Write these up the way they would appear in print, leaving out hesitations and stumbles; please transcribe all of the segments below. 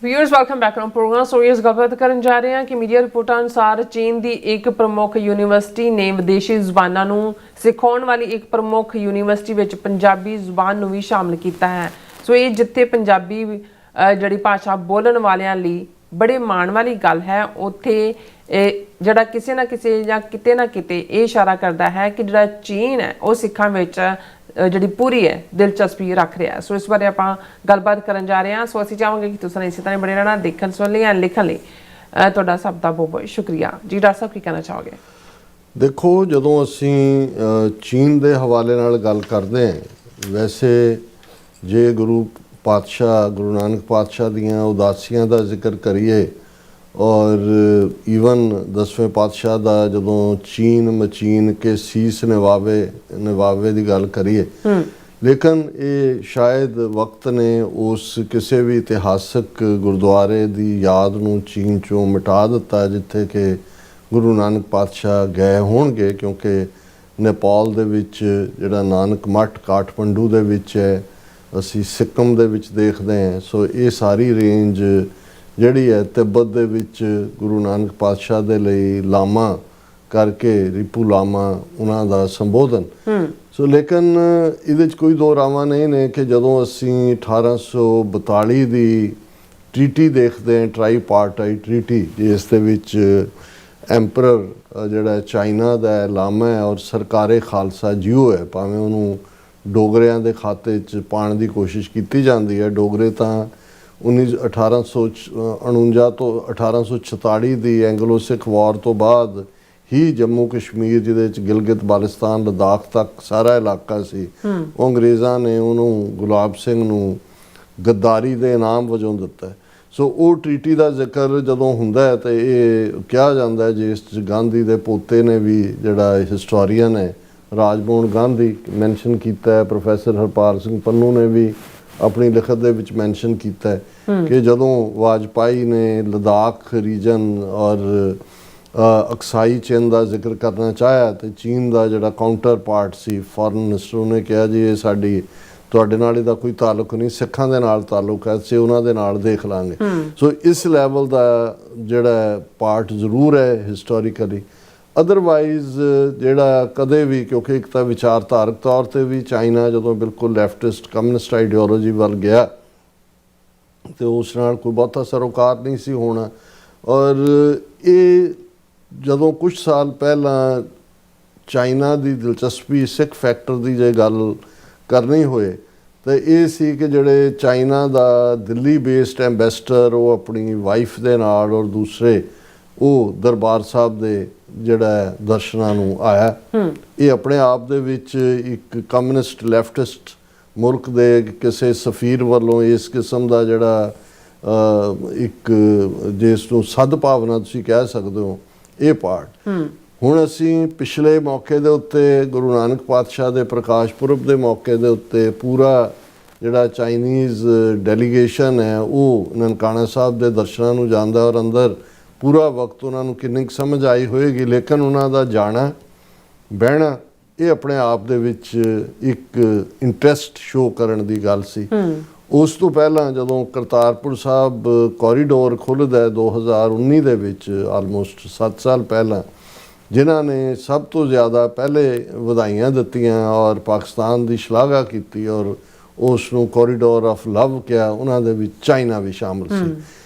Viewers welcome back on program. So इस गलबात करन जा रहे हैं कि मीडिया रिपोर्टां अनुसार चीन की एक प्रमुख यूनीवर्सिटी ने विदेशी ਜ਼ੁਬਾਨਾਂ ਨੂੰ ਸਿਖਾਉਣ वाली एक प्रमुख यूनीवर्सिटी ਵਿੱਚ पंजाबी ਜ਼ੁਬਾਨ ਨੂੰ भी शामिल किया है। सो ये जिथे पंजाबी ਜਿਹੜੀ भाषा बोलण वालियां ਲਈ बड़े माण वाली गल है, उत्थे ਜਿਹੜਾ ਕਿਸੇ ਨਾ ਕਿਸੇ ਜਾਂ ਕਿਤੇ ਨਾ ਕਿਤੇ ਇਹ ਇਸ਼ਾਰਾ ਕਰਦਾ ਹੈ ਕਿ ਜਿਹੜਾ ਚੀਨ ਹੈ ਉਹ ਸਿੱਖਾਂ ਵਿੱਚ ਜਿਹੜੀ ਪੂਰੀ ਹੈ ਦਿਲਚਸਪੀ ਰੱਖ ਰਿਹਾ ਹੈ। ਸੋ ਇਸ ਬਾਰੇ ਆਪਾਂ ਗੱਲਬਾਤ ਕਰਨ ਜਾ ਰਹੇ ਹਾਂ। ਸੋ ਅਸੀਂ ਚਾਹਾਂਗੇ ਕਿ ਤੁਸੀਂ ਇਸੇ ਤਰ੍ਹਾਂ ਬਣੇ ਰਹਿਣਾ ਦੇਖਣ ਸੁਣਨ ਲਈ ਜਾਂ ਲਿਖਣ ਲਈ। ਤੁਹਾਡਾ ਸਭ ਦਾ ਬਹੁਤ ਬਹੁਤ ਸ਼ੁਕਰੀਆ ਜੀ। ਡਾਕਟਰ ਸਾਹਿਬ ਕੀ ਕਹਿਣਾ ਚਾਹੋਗੇ? ਦੇਖੋ, ਜਦੋਂ ਅਸੀਂ ਚੀਨ ਦੇ ਹਵਾਲੇ ਨਾਲ ਗੱਲ ਕਰਦੇ ਹਾਂ, ਵੈਸੇ ਜੇ ਗੁਰੂ ਪਾਤਸ਼ਾਹ ਗੁਰੂ ਨਾਨਕ ਪਾਤਸ਼ਾਹ ਦੀਆਂ ਉਦਾਸੀਆਂ ਦਾ ਜ਼ਿਕਰ ਕਰੀਏ ਔਰ ਈਵਨ 10ਵੇਂ ਪਾਤਸ਼ਾਹ ਦਾ ਜਦੋਂ ਚੀਨ ਮਚੀਨ ਕੇ ਸੀਸ ਨਿਵਾਵੇ ਦੀ ਗੱਲ ਕਰੀਏ, ਲੇਕਿਨ ਇਹ ਸ਼ਾਇਦ ਵਕਤ ਨੇ ਉਸ ਕਿਸੇ ਵੀ ਇਤਿਹਾਸਕ ਗੁਰਦੁਆਰੇ ਦੀ ਯਾਦ ਨੂੰ ਚੀਨ 'ਚੋਂ ਮਿਟਾ ਦਿੱਤਾ ਜਿੱਥੇ ਕਿ ਗੁਰੂ ਨਾਨਕ ਪਾਤਸ਼ਾਹ ਗਏ ਹੋਣਗੇ, ਕਿਉਂਕਿ ਨੇਪਾਲ ਦੇ ਵਿੱਚ ਜਿਹੜਾ ਨਾਨਕ ਮੱਠ ਕਾਠਮੰਡੂ ਦੇ ਵਿੱਚ ਹੈ, ਅਸੀਂ ਸਿੱਕਮ ਦੇ ਵਿੱਚ ਦੇਖਦੇ ਹਾਂ। ਸੋ ਇਹ ਸਾਰੀ ਰੇਂਜ ਜਿਹੜੀ ਹੈ ਤਿੱਬਤ ਦੇ ਵਿੱਚ ਗੁਰੂ ਨਾਨਕ ਪਾਤਸ਼ਾਹ ਦੇ ਲਈ ਲਾਮਾ ਕਰਕੇ ਰਿਪੂ ਲਾਮਾ ਉਹਨਾਂ ਦਾ ਸੰਬੋਧਨ। ਸੋ ਲੇਕਿਨ ਇਹਦੇ 'ਚ ਕੋਈ ਦੋ ਰਾਵਾਂ ਨਹੀਂ ਨੇ ਕਿ ਜਦੋਂ ਅਸੀਂ 1842 ਦੀ ਟ੍ਰੀਟੀ ਦੇਖਦੇ ਹਾਂ, ਟ੍ਰਾਈਪਾਰਟਾਈਟ ਟ੍ਰੀਟੀ, ਜਿਸ ਦੇ ਵਿੱਚ ਐਂਪਰਰ ਜਿਹੜਾ ਚਾਈਨਾ ਦਾ ਲਾਮਾ ਹੈ ਔਰ ਸਰਕਾਰੇ ਖਾਲਸਾ ਜੀਓ ਹੈ, ਭਾਵੇਂ ਉਹਨੂੰ ਡੋਗਰਿਆਂ ਦੇ ਖਾਤੇ 'ਚ ਪਾਉਣ ਦੀ ਕੋਸ਼ਿਸ਼ ਕੀਤੀ ਜਾਂਦੀ ਹੈ। ਡੋਗਰੇ ਤਾਂ 1849 ਤੋਂ 1846 ਦੀ ਐਂਗਲੋ ਸਿੱਖ ਵਾਰ ਤੋਂ ਬਾਅਦ ਹੀ ਜੰਮੂ ਕਸ਼ਮੀਰ, ਜਿਹਦੇ 'ਚ ਗਿਲਗਿਤ ਬਾਲਟਿਸਤਾਨ ਲੱਦਾਖ ਤੱਕ ਸਾਰਾ ਇਲਾਕਾ ਸੀ, ਉਹ ਅੰਗਰੇਜ਼ਾਂ ਨੇ ਉਹਨੂੰ ਗੁਲਾਬ ਸਿੰਘ ਨੂੰ ਗੱਦਾਰੀ ਦੇ ਇਨਾਮ ਵਜੋਂ ਦਿੱਤਾ। ਸੋ ਉਹ ਟ੍ਰੀਟੀ ਦਾ ਜ਼ਿਕਰ ਜਦੋਂ ਹੁੰਦਾ ਹੈ ਤਾਂ ਇਹ ਕਿਹਾ ਜਾਂਦਾ ਹੈ, ਜਿਸ 'ਚ ਗਾਂਧੀ ਦੇ ਪੋਤੇ ਨੇ ਵੀ, ਜਿਹੜਾ ਹਿਸਟੋਰੀਅਨ ਹੈ ਰਾਜਮੋਹਨ ਗਾਂਧੀ, ਮੈਂਸ਼ਨ ਕੀਤਾ ਹੈ। ਪ੍ਰੋਫੈਸਰ ਹਰਪਾਲ ਸਿੰਘ ਪੰਨੂ ਨੇ ਵੀ ਆਪਣੀ ਲਿਖਤ ਦੇ ਵਿੱਚ ਮੈਂਸ਼ਨ ਕੀਤਾ ਹੈ ਕਿ ਜਦੋਂ ਵਾਜਪਾਈ ਨੇ ਲੱਦਾਖ ਰੀਜਨ ਔਰ ਅਕਸਾਈ ਚਿੰਨ ਦਾ ਜ਼ਿਕਰ ਕਰਨਾ ਚਾਹਿਆ ਤੇ ਚੀਨ ਦਾ ਜਿਹੜਾ ਕਾਊਂਟਰ ਪਾਰਟ ਸੀ ਫੋਰਨ ਮਿਨਿਸਟਰ, ਉਹਨੇ ਕਿਹਾ ਜੀ ਇਹ ਸਾਡੀ ਤੁਹਾਡੇ ਨਾਲ ਇਹਦਾ ਕੋਈ ਤਾਲੁਕ ਨਹੀਂ, ਸਿੱਖਾਂ ਦੇ ਨਾਲ ਤਾਲੁਕ ਹੈ, ਅਸੀਂ ਉਹਨਾਂ ਦੇ ਨਾਲ ਦੇਖ ਲਾਂਗੇ। ਸੋ ਇਸ ਲੈਵਲ ਦਾ ਜਿਹੜਾ ਪਾਰਟ ਜ਼ਰੂਰ ਹੈ ਹਿਸਟੋਰੀਕਲੀ। ਅਦਰਵਾਈਜ਼ ਜਿਹੜਾ ਕਦੇ ਵੀ, ਕਿਉਂਕਿ ਇੱਕ ਤਾਂ ਵਿਚਾਰਧਾਰਕ ਤੌਰ 'ਤੇ ਵੀ ਚਾਈਨਾ ਜਦੋਂ ਬਿਲਕੁਲ ਲੈਫਟਿਸਟ ਕਮਿਊਨਿਸਟ ਆਈਡੀਓਲੋਜੀ ਵੱਲ ਗਿਆ ਅਤੇ ਉਸ ਨਾਲ ਕੋਈ ਬਹੁਤਾ ਸਰੋਕਾਰ ਨਹੀਂ ਸੀ ਹੋਣਾ। ਔਰ ਇਹ ਜਦੋਂ ਕੁਝ ਸਾਲ ਪਹਿਲਾਂ ਚਾਈਨਾ ਦੀ ਦਿਲਚਸਪੀ ਸਿੱਖ ਫੈਕਟਰ ਦੀ ਜੇ ਗੱਲ ਕਰਨੀ ਹੋਏ ਤਾਂ ਇਹ ਸੀ ਕਿ ਜਿਹੜੇ ਚਾਈਨਾ ਦਾ ਦਿੱਲੀ ਬੇਸਡ ਐਂਬੈਸਡਰ, ਉਹ ਆਪਣੀ ਵਾਈਫ ਦੇ ਨਾਲ ਔਰ ਦੂਸਰੇ ਉਹ ਦਰਬਾਰ ਸਾਹਿਬ ਦੇ ਜਿਹੜਾ ਦਰਸ਼ਨਾਂ ਨੂੰ ਆਇਆ। ਇਹ ਆਪਣੇ ਆਪ ਦੇ ਵਿੱਚ ਇੱਕ ਕਮਿਊਨਿਸਟ ਲੈਫਟਿਸਟ ਮੁਲਕ ਦੇ ਕਿਸੇ ਸਫੀਰ ਵੱਲੋਂ ਇਸ ਕਿਸਮ ਦਾ ਜਿਹੜਾ ਇੱਕ ਜਿਸ ਨੂੰ ਸਦਭਾਵਨਾ ਤੁਸੀਂ ਕਹਿ ਸਕਦੇ ਹੋ, ਇਹ ਪਾਰਟ। ਹੁਣ ਅਸੀਂ ਪਿਛਲੇ ਮੌਕੇ ਦੇ ਉੱਤੇ ਗੁਰੂ ਨਾਨਕ ਪਾਤਸ਼ਾਹ ਦੇ ਪ੍ਰਕਾਸ਼ ਪੁਰਬ ਦੇ ਮੌਕੇ ਦੇ ਉੱਤੇ ਪੂਰਾ ਜਿਹੜਾ ਚਾਈਨੀਜ਼ ਡੈਲੀਗੇਸ਼ਨ ਹੈ ਉਹ ਨਨਕਾਣਾ ਸਾਹਿਬ ਦੇ ਦਰਸ਼ਨਾਂ ਨੂੰ ਜਾਂਦਾ ਔਰ ਅੰਦਰ ਪੂਰਾ ਵਕਤ ਉਹਨਾਂ ਨੂੰ ਕਿੰਨੀ ਕੁ ਸਮਝ ਆਈ ਹੋਏਗੀ, ਲੇਕਿਨ ਉਹਨਾਂ ਦਾ ਜਾਣਾ ਬਹਿਣਾ ਇਹ ਆਪਣੇ ਆਪ ਦੇ ਵਿੱਚ ਇੱਕ ਇੰਟਰਸਟ ਸ਼ੋਅ ਕਰਨ ਦੀ ਗੱਲ ਸੀ। ਉਸ ਤੋਂ ਪਹਿਲਾਂ ਜਦੋਂ ਕਰਤਾਰਪੁਰ ਸਾਹਿਬ ਕੋਰੀਡੋਰ ਖੁੱਲ੍ਹਦਾ 2019 ਦੇ ਵਿੱਚ, ਆਲਮੋਸਟ 7 ਸਾਲ ਪਹਿਲਾਂ, ਜਿਨ੍ਹਾਂ ਨੇ ਸਭ ਤੋਂ ਜ਼ਿਆਦਾ ਪਹਿਲੇ ਵਧਾਈਆਂ ਦਿੱਤੀਆਂ ਔਰ ਪਾਕਿਸਤਾਨ ਦੀ ਸ਼ਲਾਘਾ ਕੀਤੀ ਔਰ ਉਸ ਨੂੰ ਕੋਰੀਡੋਰ ਆਫ ਲਵ ਕਿਹਾ, ਉਹਨਾਂ ਦੇ ਵਿੱਚ ਚਾਈਨਾ ਵੀ ਸ਼ਾਮਲ ਸੀ।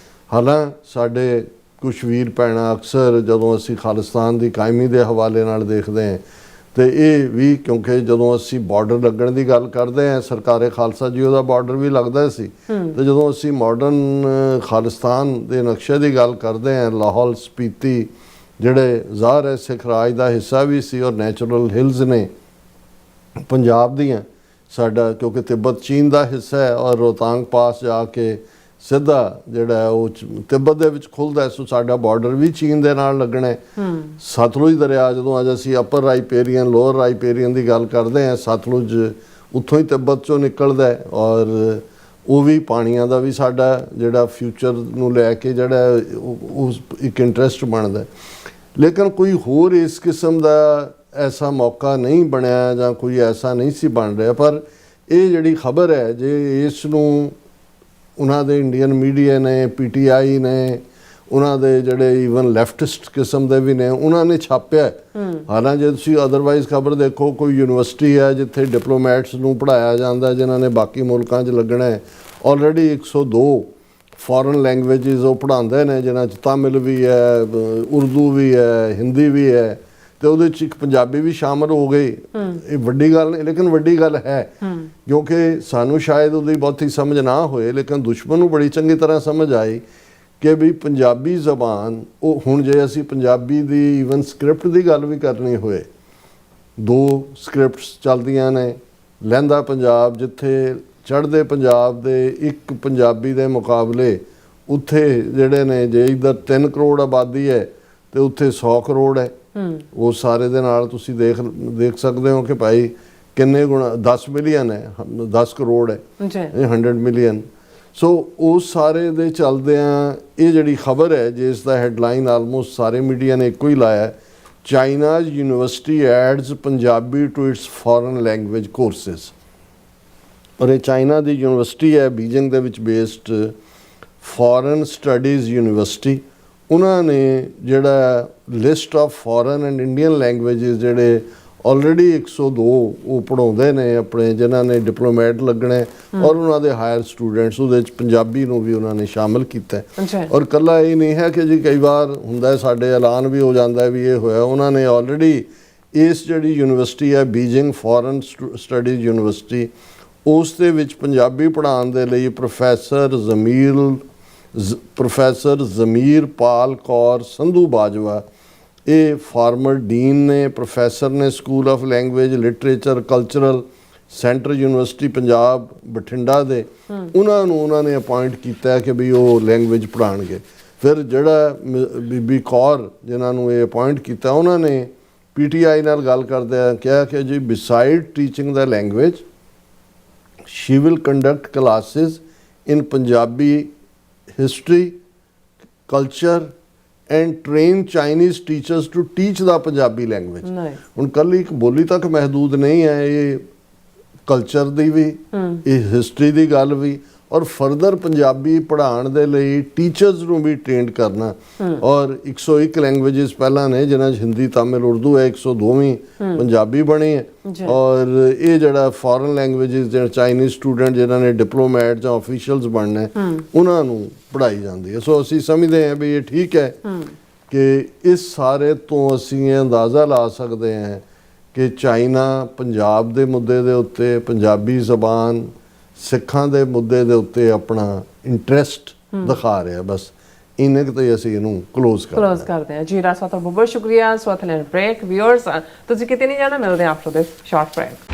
ਹਾਲਾਂਕਿ ਸਾਡੇ ਕੁਛ ਵੀਰ ਭੈਣਾਂ ਅਕਸਰ ਜਦੋਂ ਅਸੀਂ ਖਾਲਿਸਤਾਨ ਦੀ ਕਾਇਮੀ ਦੇ ਹਵਾਲੇ ਨਾਲ ਦੇਖਦੇ ਹਾਂ ਅਤੇ ਇਹ ਵੀ, ਕਿਉਂਕਿ ਜਦੋਂ ਅਸੀਂ ਬਾਰਡਰ ਲੱਗਣ ਦੀ ਗੱਲ ਕਰਦੇ ਹਾਂ, ਸਰਕਾਰੇ ਖਾਲਸਾ ਜੀ ਉਹਦਾ ਬਾਰਡਰ ਵੀ ਲੱਗਦਾ ਸੀ, ਅਤੇ ਜਦੋਂ ਅਸੀਂ ਮਾਡਰਨ ਖਾਲਿਸਤਾਨ ਦੇ ਨਕਸ਼ੇ ਦੀ ਗੱਲ ਕਰਦੇ ਹਾਂ, ਲਾਹੌਲ ਸਪੀਤੀ ਜਿਹੜੇ ਜ਼ਾਹਰ ਹੈ ਸਿੱਖ ਰਾਜ ਦਾ ਹਿੱਸਾ ਵੀ ਸੀ ਔਰ ਨੈਚੁਰਲ ਹਿਲਸ ਨੇ ਪੰਜਾਬ ਦੀਆਂ, ਸਾਡਾ ਕਿਉਂਕਿ ਤਿੱਬਤ ਚੀਨ ਦਾ ਹਿੱਸਾ ਹੈ ਔਰ ਰੋਹਤਾਂਗ ਪਾਸ ਜਾ ਕੇ ਸਿੱਧਾ ਜਿਹੜਾ ਉਹ ਤਿੱਬਤ ਦੇ ਵਿੱਚ ਖੁੱਲ੍ਹਦਾ, ਸੋ ਸਾਡਾ ਬਾਰਡਰ ਵੀ ਚੀਨ ਦੇ ਨਾਲ ਲੱਗਣਾ ਹੈ। ਸਤਲੁਜ ਦਰਿਆ, ਜਦੋਂ ਅੱਜ ਅਸੀਂ ਅਪਰ ਰਾਈਪੇਰੀਅਨ ਲੋਅਰ ਰਾਈਪੇਰੀਅਨ ਦੀ ਗੱਲ ਕਰਦੇ ਹਾਂ, ਸਤਲੁਜ ਉੱਥੋਂ ਹੀ ਤਿੱਬਤ 'ਚੋਂ ਨਿਕਲਦਾ ਹੈ ਔਰ ਉਹ ਵੀ ਪਾਣੀਆਂ ਦਾ ਵੀ ਸਾਡਾ ਜਿਹੜਾ ਫਿਊਚਰ ਨੂੰ ਲੈ ਕੇ ਜਿਹੜਾ ਉਸ ਇੱਕ ਇੰਟਰਸਟ ਬਣਦਾ। ਲੇਕਿਨ ਕੋਈ ਹੋਰ ਇਸ ਕਿਸਮ ਦਾ ਐਸਾ ਮੌਕਾ ਨਹੀਂ ਬਣਿਆ ਜਾਂ ਕੋਈ ਐਸਾ ਨਹੀਂ ਸੀ ਬਣ ਰਿਹਾ। ਪਰ ਇਹ ਜਿਹੜੀ ਖਬਰ ਹੈ, ਜੇ ਇਸ ਨੂੰ ਉਹਨਾਂ ਦੇ ਇੰਡੀਅਨ ਮੀਡੀਆ ਨੇ, ਪੀਟੀਆਈ ਨੇ, ਉਹਨਾਂ ਦੇ ਜਿਹੜੇ ਈਵਨ ਲੈਫਟਿਸਟ ਕਿਸਮ ਦੇ ਵੀ ਨੇ, ਉਹਨਾਂ ਨੇ ਛਾਪਿਆ। ਹਾਲਾਂਕਿ ਜੇ ਤੁਸੀਂ ਅਦਰਵਾਈਜ਼ ਖਬਰ ਦੇਖੋ, ਕੋਈ ਯੂਨੀਵਰਸਿਟੀ ਹੈ ਜਿੱਥੇ ਡਿਪਲੋਮੈਟਸ ਨੂੰ ਪੜ੍ਹਾਇਆ ਜਾਂਦਾ ਜਿਨ੍ਹਾਂ ਨੇ ਬਾਕੀ ਮੁਲਕਾਂ 'ਚ ਲੱਗਣਾ ਹੈ। ਆਲਰੇਡੀ 102 ਫੋਰਨ ਲੈਂਗੁਏਜਸ ਉਹ ਪੜ੍ਹਾਉਂਦੇ ਨੇ, ਜਿਨ੍ਹਾਂ 'ਚ ਤਾਮਿਲ ਵੀ ਹੈ, ਉਰਦੂ ਵੀ ਹੈ, ਹਿੰਦੀ ਵੀ ਹੈ, ਤੇ ਉਹਦੇ 'ਚ ਇੱਕ ਪੰਜਾਬੀ ਵੀ ਸ਼ਾਮਲ ਹੋ ਗਈ। ਇਹ ਵੱਡੀ ਗੱਲ ਨਹੀਂ, ਲੇਕਿਨ ਵੱਡੀ ਗੱਲ ਹੈ, ਕਿਉਂਕਿ ਸਾਨੂੰ ਸ਼ਾਇਦ ਉਹਦੀ ਬਹੁਤੀ ਸਮਝ ਨਾ ਹੋਏ, ਲੇਕਿਨ ਦੁਸ਼ਮਣ ਨੂੰ ਬੜੀ ਚੰਗੀ ਤਰ੍ਹਾਂ ਸਮਝ ਆਈ ਕਿ ਵੀ ਪੰਜਾਬੀ ਜ਼ਬਾਨ, ਉਹ ਹੁਣ ਜੇ ਅਸੀਂ ਪੰਜਾਬੀ ਦੀ ਈਵਨ ਸਕ੍ਰਿਪਟ ਦੀ ਗੱਲ ਵੀ ਕਰਨੀ ਹੋਏ, 2 ਸਕ੍ਰਿਪਟਸ ਚੱਲਦੀਆਂ ਨੇ। ਲਹਿੰਦਾ ਪੰਜਾਬ, ਜਿੱਥੇ ਚੜ੍ਹਦੇ ਪੰਜਾਬ ਦੇ ਇੱਕ ਪੰਜਾਬੀ ਦੇ ਮੁਕਾਬਲੇ ਉੱਥੇ ਜਿਹੜੇ ਨੇ, ਜੇ ਇੱਧਰ 3 ਕਰੋੜ ਆਬਾਦੀ ਹੈ ਤੇ ਉੱਥੇ 100 ਕਰੋੜ ਹੈ। ਉਹ ਸਾਰੇ ਦੇ ਨਾਲ ਤੁਸੀਂ ਦੇਖ ਸਕਦੇ ਹੋ ਕਿ ਭਾਈ ਕਿੰਨੇ ਗੁਣਾ, 10 ਮਿਲੀਅਨ ਹੈ, 10 ਕਰੋੜ ਹੈ, ਇਹ 100 ਮਿਲੀਅਨ। ਸੋ ਉਸ ਸਾਰੇ ਦੇ ਚੱਲਦਿਆਂ ਇਹ ਜਿਹੜੀ ਖਬਰ ਹੈ, ਜਿਸ ਦਾ ਹੈਡਲਾਈਨ ਆਲਮੋਸਟ ਸਾਰੇ ਮੀਡੀਆ ਨੇ ਇੱਕੋ ਹੀ ਲਾਇਆ, China's university adds Punjabi to its foreign language courses. ਔਰ ਇਹ ਚਾਈਨਾ ਦੀ ਯੂਨੀਵਰਸਿਟੀ ਹੈ, ਬੀਜਿੰਗ ਦੇ ਵਿੱਚ ਬੇਸਡ ਫੋਰਨ ਸਟੱਡੀਜ਼ ਯੂਨੀਵਰਸਿਟੀ। ਉਹਨਾਂ ਨੇ ਜਿਹੜਾ list of foreign and Indian languages ਜਿਹੜੇ ਆਲਰੇਡੀ 102 ਉਹ ਪੜ੍ਹਾਉਂਦੇ ਨੇ ਆਪਣੇ, ਜਿਨ੍ਹਾਂ ਨੇ ਡਿਪਲੋਮੈਟ ਲੱਗਣਾ ਔਰ ਉਹਨਾਂ ਦੇ ਹਾਇਰ ਸਟੂਡੈਂਟਸ, ਉਹਦੇ ਵਿੱਚ ਪੰਜਾਬੀ ਨੂੰ ਵੀ ਉਹਨਾਂ ਨੇ ਸ਼ਾਮਿਲ ਕੀਤਾ। ਔਰ ਇਕੱਲਾ ਇਹ ਨਹੀਂ ਹੈ ਕਿ ਜੀ ਕਈ ਵਾਰ ਹੁੰਦਾ ਸਾਡੇ ਐਲਾਨ ਵੀ ਹੋ ਜਾਂਦਾ ਵੀ ਇਹ ਹੋਇਆ, ਉਹਨਾਂ ਨੇ ਆਲਰੇਡੀ ਇਸ ਜਿਹੜੀ ਯੂਨੀਵਰਸਿਟੀ ਹੈ ਬੀਜਿੰਗ ਫੋਰਨ ਸਟੱਡੀਜ਼ ਯੂਨੀਵਰਸਿਟੀ, ਉਸ ਦੇ ਵਿੱਚ ਪੰਜਾਬੀ ਪੜ੍ਹਾਉਣ ਦੇ ਲਈ ਪ੍ਰੋਫੈਸਰ ਜ਼ਮੀਰਪਾਲ ਕੌਰ ਸੰਧੂ ਬਾਜਵਾ, ਇਹ ਫਾਰਮਰ ਡੀਨ ਨੇ, ਪ੍ਰੋਫੈਸਰ ਨੇ school of language literature cultural centre university Punjab Bathinda ਦੇ, ਉਹਨਾਂ ਨੇ ਅਪਾਇੰਟ ਕੀਤਾ ਕਿ ਵੀ ਉਹ ਲੈਂਗੁਏਜ ਪੜ੍ਹਾਉਣਗੇ। ਫਿਰ ਜਿਹੜਾ ਬੀਬੀ ਕੌਰ ਜਿਨ੍ਹਾਂ ਨੂੰ ਇਹ ਅਪਾਇੰਟ ਕੀਤਾ, ਉਹਨਾਂ ਨੇ ਪੀਟੀਆਈ ਨਾਲ ਗੱਲ ਕਰਦਿਆਂ ਕਿਹਾ ਕਿ ਜੀ beside teaching the language she will conduct classes in Punjabi history, culture and train Chinese teachers to teach the Punjabi language। ਹੁਣ ਕੱਲੀ ਇੱਕ ਬੋਲੀ ਤੱਕ ਮਹਿਦੂਦ ਨਹੀਂ ਹੈ, ਇਹ ਕਲਚਰ ਦੀ ਵੀ, ਇਹ ਹਿਸਟਰੀ ਦੀ ਗੱਲ ਵੀ, ਔਰ ਫਰਦਰ ਪੰਜਾਬੀ ਪੜ੍ਹਾਉਣ ਦੇ ਲਈ ਟੀਚਰਸ ਨੂੰ ਵੀ ਟ੍ਰੇਨਡ ਕਰਨਾ। ਔਰ 101 ਲੈਂਗੁਏਜਸ ਪਹਿਲਾਂ ਨੇ, ਜਿਨ੍ਹਾਂ 'ਚ ਹਿੰਦੀ, ਤਾਮਿਲ, ਉਰਦੂ ਹੈ, 102ਵੀਂ ਪੰਜਾਬੀ ਬਣੀ ਹੈ। ਔਰ ਇਹ ਜਿਹੜਾ ਫੋਰਨ ਲੈਂਗੁਏਜਸ ਜਿਹੜੇ ਚਾਈਨੀਜ਼ ਸਟੂਡੈਂਟ ਜਿਨ੍ਹਾਂ ਨੇ ਡਿਪਲੋਮੈਟ ਜਾਂ ਆਫੀਸ਼ੀਅਲਸ ਬਣਨਾ, ਉਹਨਾਂ ਨੂੰ ਪੜ੍ਹਾਈ ਜਾਂਦੀ ਹੈ। ਸੋ ਅਸੀਂ ਸਮਝਦੇ ਹਾਂ ਵੀ ਇਹ ਠੀਕ ਹੈ ਕਿ ਇਸ ਸਾਰੇ ਤੋਂ ਅਸੀਂ ਇਹ ਅੰਦਾਜ਼ਾ ਲਾ ਸਕਦੇ ਹਾਂ ਕਿ ਚਾਈਨਾ ਪੰਜਾਬ ਦੇ ਮੁੱਦੇ ਦੇ ਉੱਤੇ, ਪੰਜਾਬੀ ਜ਼ਬਾਨ, ਸਿੱਖਾਂ ਦੇ ਮੁੱਦੇ ਦੇ ਉੱਤੇ ਆਪਣਾ ਇੰਟਰਸਟ ਦਿਖਾ ਰਿਹਾ। ਬਸ ਇੰਨੇ ਕੁ ਤੇ ਅਸੀਂ ਇਹਨੂੰ ਕਲੋਜ਼ ਕਰਦੇ ਹਾਂ। ਜੀ ਰਾਜ ਸਾਹਿਬ, ਬਹੁਤ ਸ਼ੁਕਰੀਆ। ਸੋ ਅਥਲੈਨ ਬ੍ਰੇਕ ਵਿਊਅਰਸ, ਤੁਸੀਂ ਕਿਤੇ ਨਹੀਂ ਜਾਣਾ, ਮਿਲਦੇ ਹਾਂ ਆਫਟਰ ਦਿਸ ਸ਼ਾਰਟ ਬ੍ਰੇਕ।